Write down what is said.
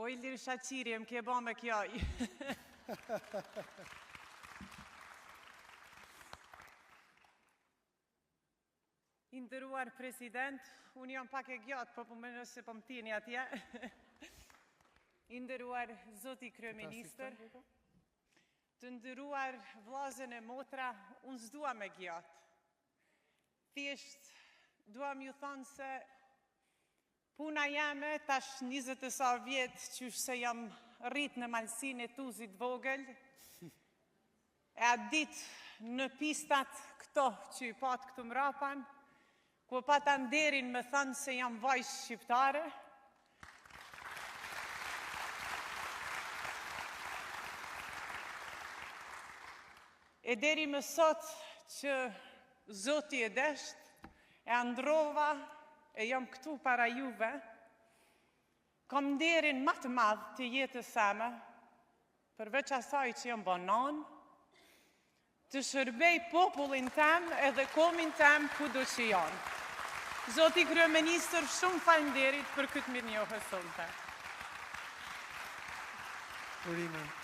O Ilir Shaqiri, më ke ba me kjo. I ndëruar president, unë jam pak e gjatë, po më nëse po më tini atje. I ndëruar zoti kryeministër, të ndëruar vllazën e motra, unë s'dua me gjatë. Thjesht, duam ju thonë se puna jame, tash 20 e sa vjetë, qysh se jam rrit në malsin e Tuzit vogël, e atë ditë në pistat këto që i patë këtu mrapan, ku pata nderin me thënë se jam vajzë shqiptare, e deri më sot që Zoti e desht, e androva, e jam këtu para juve, kam nderin më të madh të jetës same, përveç asaj që jam banon, të shërbej popullin tem edhe komin tem kudo që janë. Zoti kryeministër, shumë faleminderit për këtë mirënjohje sonte. Urime.